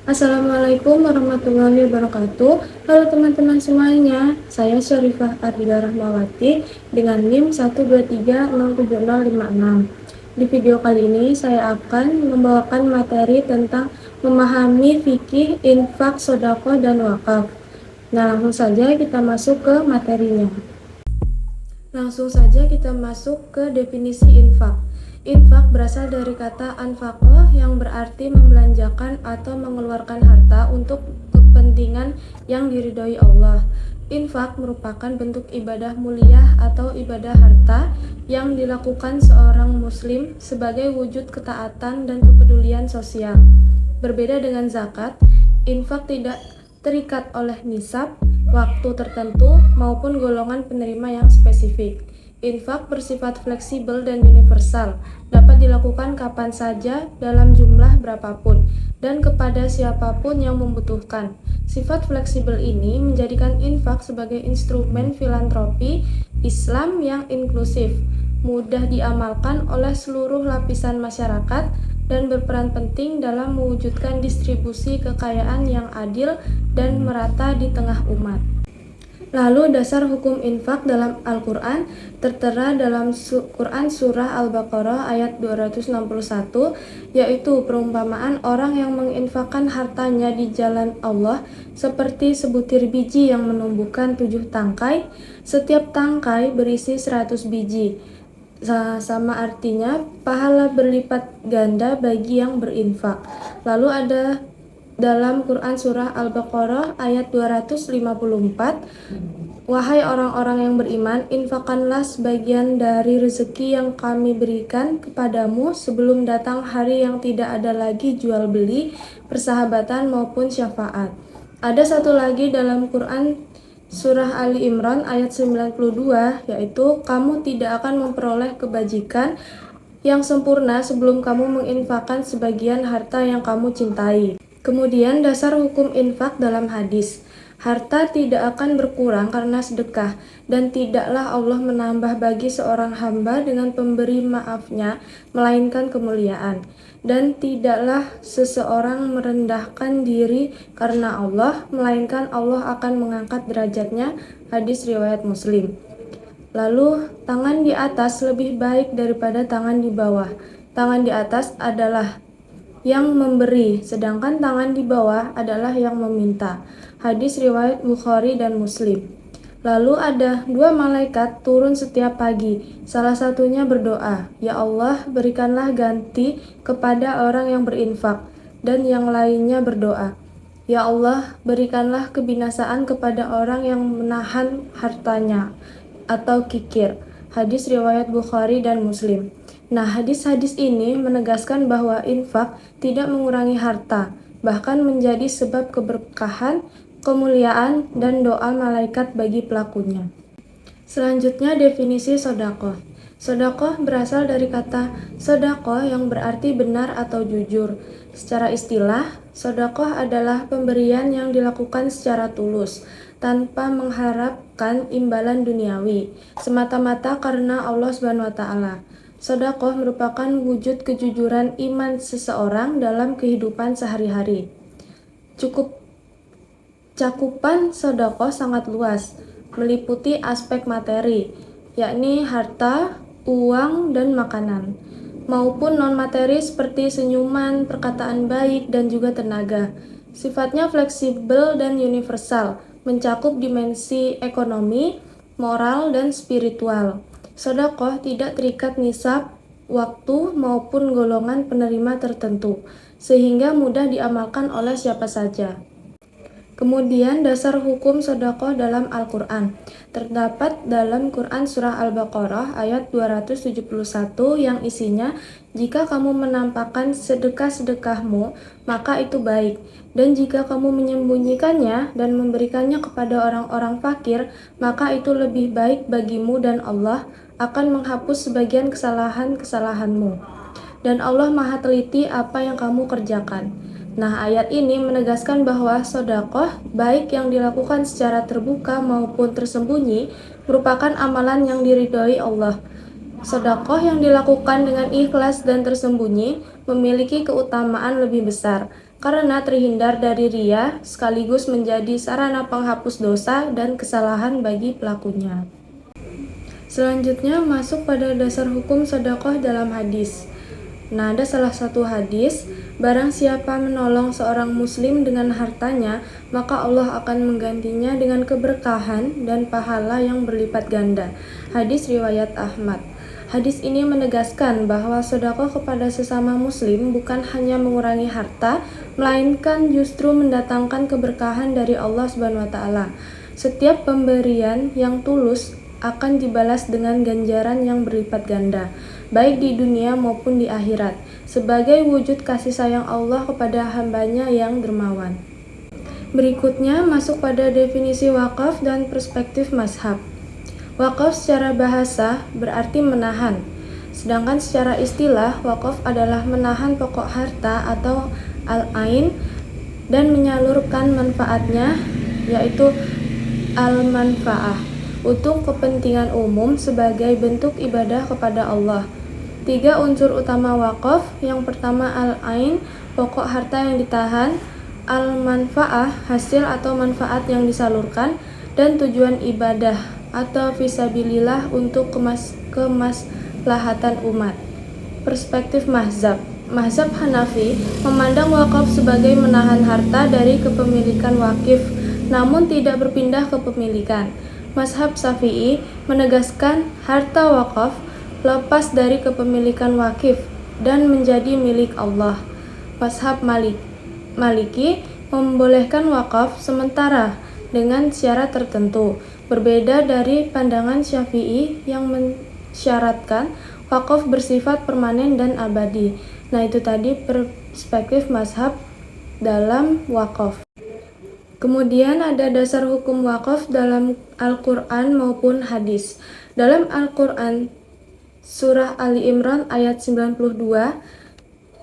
Assalamualaikum warahmatullahi wabarakatuh. Halo teman-teman semuanya, saya Syarifah Ardila Rahmawati dengan NIM 123070656. Di video kali ini saya akan membawakan materi tentang memahami fikih, infak, sedekah, dan wakaf. Nah, langsung saja kita masuk ke materinya. Langsung saja kita masuk ke definisi infak. Infak berasal dari kata anfaqah yang berarti membelanjakan atau mengeluarkan harta untuk kepentingan yang diridhoi Allah. Infak merupakan bentuk ibadah mulia atau ibadah harta yang dilakukan seorang muslim sebagai wujud ketaatan dan kepedulian sosial. Berbeda dengan zakat, infak tidak terikat oleh nisab, waktu tertentu, maupun golongan penerima yang spesifik. Infak bersifat fleksibel dan universal, dapat dilakukan kapan saja dalam jumlah berapapun dan kepada siapapun yang membutuhkan. Sifat fleksibel ini menjadikan infak sebagai instrumen filantropi Islam yang inklusif, mudah diamalkan oleh seluruh lapisan masyarakat dan berperan penting dalam mewujudkan distribusi kekayaan yang adil dan merata di tengah umat. Lalu dasar hukum infak dalam Al-Quran tertera dalam Quran Surah Al-Baqarah ayat 261, yaitu perumpamaan orang yang menginfakkan hartanya di jalan Allah seperti sebutir biji yang menumbuhkan 7 tangkai, setiap tangkai berisi 100 biji. Sama artinya pahala berlipat ganda bagi yang berinfak. Lalu ada dalam Quran Surah Al-Baqarah ayat 254, wahai orang-orang yang beriman, infakkanlah sebagian dari rezeki yang kami berikan kepadamu sebelum datang hari yang tidak ada lagi jual beli, persahabatan maupun syafaat. Ada satu lagi dalam Quran Surah Ali Imran ayat 92, yaitu kamu tidak akan memperoleh kebajikan yang sempurna sebelum kamu menginfakkan sebagian harta yang kamu cintai. Kemudian dasar hukum infak dalam hadis. Harta tidak akan berkurang karena sedekah, dan tidaklah Allah menambah bagi seorang hamba dengan pemberi maafnya, melainkan kemuliaan. Dan tidaklah seseorang merendahkan diri karena Allah, melainkan Allah akan mengangkat derajatnya. Hadis riwayat Muslim. Lalu, tangan di atas lebih baik daripada tangan di bawah. Tangan di atas adalah yang memberi, sedangkan tangan di bawah adalah yang meminta. Hadis riwayat Bukhari dan Muslim. Lalu ada 2 malaikat turun setiap pagi. Salah satunya berdoa, "Ya Allah, berikanlah ganti kepada orang yang berinfak." Dan yang lainnya berdoa, "Ya Allah, berikanlah kebinasaan kepada orang yang menahan hartanya," atau kikir. Hadis riwayat Bukhari dan Muslim. Nah, hadis-hadis ini menegaskan bahwa infak tidak mengurangi harta, bahkan menjadi sebab keberkahan, kemuliaan, dan doa malaikat bagi pelakunya. Selanjutnya definisi sedekah. Sedekah berasal dari kata sedekah yang berarti benar atau jujur. Secara istilah, sedekah adalah pemberian yang dilakukan secara tulus, tanpa mengharapkan imbalan duniawi, semata-mata karena Allah SWT. Sedekah merupakan wujud kejujuran iman seseorang dalam kehidupan sehari-hari. Cakupan sedekah sangat luas, meliputi aspek materi, yakni harta, uang, dan makanan, maupun non-materi seperti senyuman, perkataan baik, dan juga tenaga. Sifatnya fleksibel dan universal, mencakup dimensi ekonomi, moral, dan spiritual. Sedekah tidak terikat nisab, waktu, maupun golongan penerima tertentu, sehingga mudah diamalkan oleh siapa saja. Kemudian dasar hukum sedekah dalam Al-Quran. Terdapat dalam Quran Surah Al-Baqarah ayat 271 yang isinya, jika kamu menampakkan sedekah-sedekahmu, maka itu baik. Dan jika kamu menyembunyikannya dan memberikannya kepada orang-orang fakir, maka itu lebih baik bagimu dan Allah akan menghapus sebagian kesalahan-kesalahanmu. Dan Allah Maha teliti apa yang kamu kerjakan. Nah, ayat ini menegaskan bahwa sedekah, baik yang dilakukan secara terbuka maupun tersembunyi, merupakan amalan yang diridhoi Allah. Sedekah yang dilakukan dengan ikhlas dan tersembunyi memiliki keutamaan lebih besar. karena terhindar dari riya sekaligus menjadi sarana penghapus dosa dan kesalahan bagi pelakunya. Selanjutnya masuk pada dasar hukum sedekah dalam hadis. Nah, ada salah satu hadis, barang siapa menolong seorang muslim dengan hartanya, maka Allah akan menggantinya dengan keberkahan dan pahala yang berlipat ganda. Hadis riwayat Ahmad. Hadis ini menegaskan bahwa sedekah kepada sesama muslim bukan hanya mengurangi harta, melainkan justru mendatangkan keberkahan dari Allah Subhanahu wa taala. Setiap pemberian yang tulus akan dibalas dengan ganjaran yang berlipat ganda, baik di dunia maupun di akhirat, sebagai wujud kasih sayang Allah kepada hambanya yang dermawan. Berikutnya masuk pada definisi wakaf dan perspektif mazhab. Wakaf secara bahasa berarti menahan, sedangkan secara istilah wakaf adalah menahan pokok harta atau al-ain dan menyalurkan manfaatnya, yaitu al-manfaah, untuk kepentingan umum sebagai bentuk ibadah kepada Allah. 3 unsur utama wakaf, yang pertama al-ain, pokok harta yang ditahan, al-manfaah, hasil atau manfaat yang disalurkan, dan tujuan ibadah atau fisabilillah untuk kemaslahatan umat. Perspektif mazhab. Mazhab Hanafi memandang wakaf sebagai menahan harta dari kepemilikan wakif, namun tidak berpindah kepemilikan. Mazhab Syafi'i menegaskan harta wakaf lepas dari kepemilikan wakif dan menjadi milik Allah. Mazhab Maliki membolehkan wakaf sementara dengan syarat tertentu, berbeda dari pandangan Syafi'i yang mensyaratkan wakaf bersifat permanen dan abadi. Nah, itu tadi perspektif mazhab dalam wakaf. Kemudian ada dasar hukum wakaf dalam Al-Quran maupun hadis. Dalam Al-Quran, surah Ali Imran ayat 92,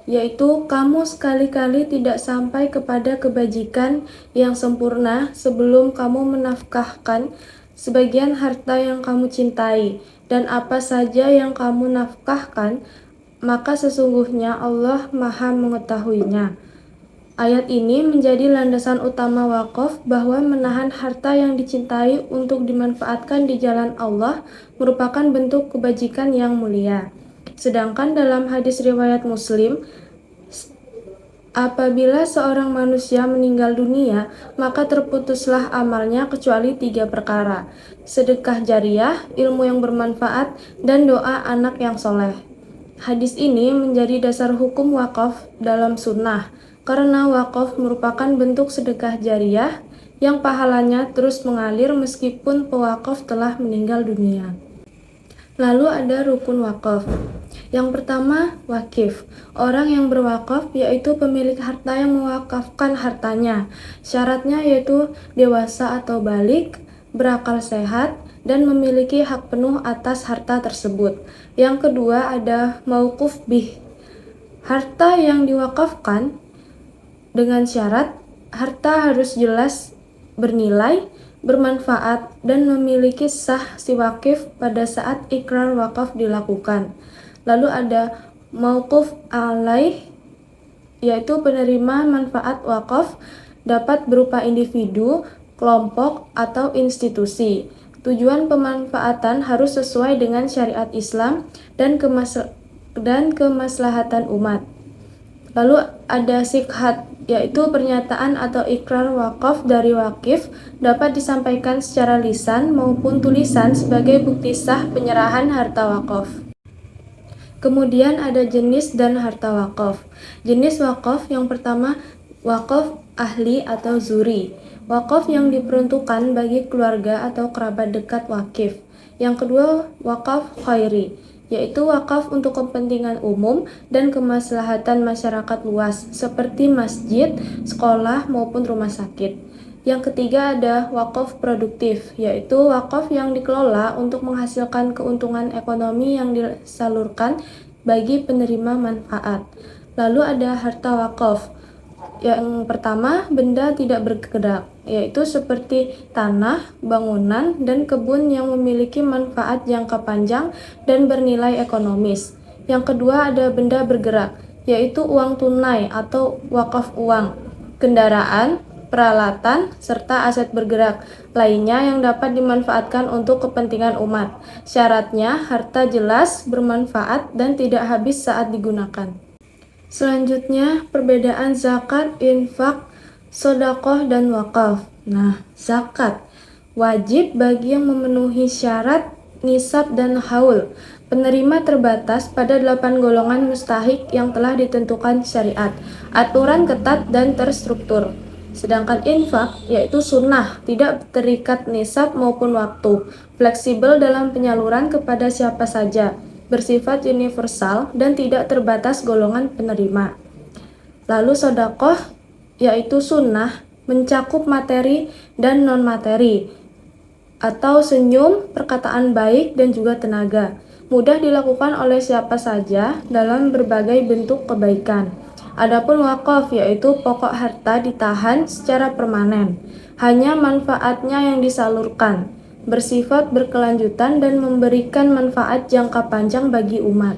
yaitu kamu sekali-kali tidak sampai kepada kebajikan yang sempurna sebelum kamu menafkahkan sebagian harta yang kamu cintai, dan apa saja yang kamu nafkahkan, maka sesungguhnya Allah Maha mengetahuinya. Ayat ini menjadi landasan utama wakaf bahwa menahan harta yang dicintai untuk dimanfaatkan di jalan Allah merupakan bentuk kebajikan yang mulia. Sedangkan dalam hadis riwayat Muslim, apabila seorang manusia meninggal dunia, maka terputuslah amalnya kecuali 3 perkara: sedekah jariah, ilmu yang bermanfaat, dan doa anak yang soleh. Hadis ini menjadi dasar hukum wakaf dalam sunnah, karena wakaf merupakan bentuk sedekah jariah yang pahalanya terus mengalir meskipun pewakaf telah meninggal dunia. Lalu ada rukun wakaf. Yang pertama, wakif. Orang yang berwakaf yaitu pemilik harta yang mewakafkan hartanya. Syaratnya yaitu dewasa atau balik, berakal sehat, dan memiliki hak penuh atas harta tersebut. Yang kedua ada mauquf bih. Harta yang diwakafkan dengan syarat harta harus jelas bernilai, bermanfaat, dan memiliki sah si wakif pada saat ikrar wakaf dilakukan. Lalu ada mauquf alaih, yaitu penerima manfaat wakaf dapat berupa individu, kelompok, atau institusi. Tujuan pemanfaatan harus sesuai dengan syariat Islam dan kemaslahatan umat. Lalu ada sikhat, yaitu pernyataan atau ikrar wakaf dari wakif dapat disampaikan secara lisan maupun tulisan sebagai bukti sah penyerahan harta wakaf. Kemudian ada jenis dan harta wakaf. Jenis wakaf yang pertama, wakaf ahli atau zuri. Wakaf yang diperuntukkan bagi keluarga atau kerabat dekat wakif. Yang kedua, wakaf khairi, yaitu wakaf untuk kepentingan umum dan kemaslahatan masyarakat luas, seperti masjid, sekolah, maupun rumah sakit. Yang ketiga ada wakaf produktif, yaitu wakaf yang dikelola untuk menghasilkan keuntungan ekonomi yang disalurkan bagi penerima manfaat. Lalu ada harta wakaf. Yang pertama, benda tidak bergerak, yaitu seperti tanah, bangunan, dan kebun yang memiliki manfaat jangka panjang dan bernilai ekonomis. Yang kedua ada benda bergerak, yaitu uang tunai atau wakaf uang, kendaraan, peralatan, serta aset bergerak lainnya yang dapat dimanfaatkan untuk kepentingan umat. Syaratnya, harta jelas, bermanfaat, dan tidak habis saat digunakan. Selanjutnya, perbedaan zakat, infak, sedekah, dan wakaf. Nah, zakat wajib bagi yang memenuhi syarat nisab dan haul. Penerima terbatas pada 8 golongan mustahik yang telah ditentukan syariat. Aturan ketat dan terstruktur. Sedangkan infak yaitu sunnah, tidak terikat nisab maupun waktu, fleksibel dalam penyaluran kepada siapa saja, bersifat universal dan tidak terbatas golongan penerima. Lalu sedekah yaitu sunnah, mencakup materi dan non-materi, atau senyum, perkataan baik, dan juga tenaga. Mudah dilakukan oleh siapa saja dalam berbagai bentuk kebaikan. Adapun wakaf yaitu pokok harta ditahan secara permanen, hanya manfaatnya yang disalurkan, bersifat berkelanjutan dan memberikan manfaat jangka panjang bagi umat.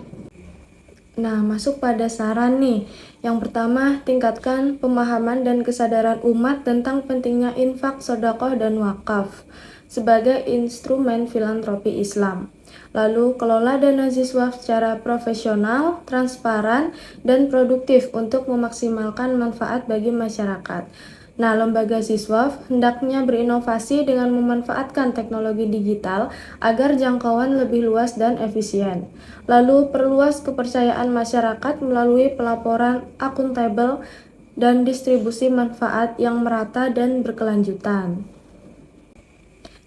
Nah, masuk pada saran nih. Yang pertama, tingkatkan pemahaman dan kesadaran umat tentang pentingnya infak, sedekah, dan wakaf sebagai instrumen filantropi Islam. Lalu, kelola dana siswa secara profesional, transparan, dan produktif untuk memaksimalkan manfaat bagi masyarakat. Nah, lembaga siswa hendaknya berinovasi dengan memanfaatkan teknologi digital agar jangkauan lebih luas dan efisien. Lalu, perluas kepercayaan masyarakat melalui pelaporan akuntabel dan distribusi manfaat yang merata dan berkelanjutan.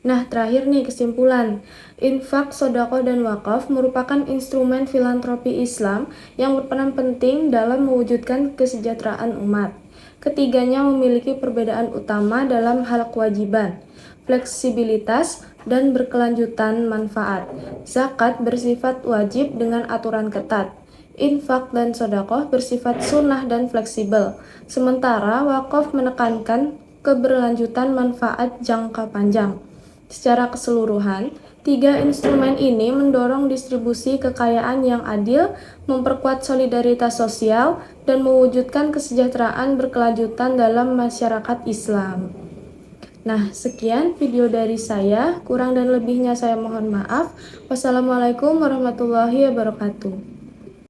Nah, terakhir nih kesimpulan. Infak, sedekah, dan wakaf merupakan instrumen filantropi Islam yang berperan penting dalam mewujudkan kesejahteraan umat. Ketiganya memiliki perbedaan utama dalam hal kewajiban, fleksibilitas, dan berkelanjutan manfaat. Zakat bersifat wajib dengan aturan ketat. Infak dan sedekah bersifat sunnah dan fleksibel. Sementara wakaf menekankan keberlanjutan manfaat jangka panjang. Secara keseluruhan, tiga instrumen ini mendorong distribusi kekayaan yang adil, memperkuat solidaritas sosial, dan mewujudkan kesejahteraan berkelanjutan dalam masyarakat Islam. Nah, sekian video dari saya. Kurang dan lebihnya saya mohon maaf. Wassalamualaikum warahmatullahi wabarakatuh.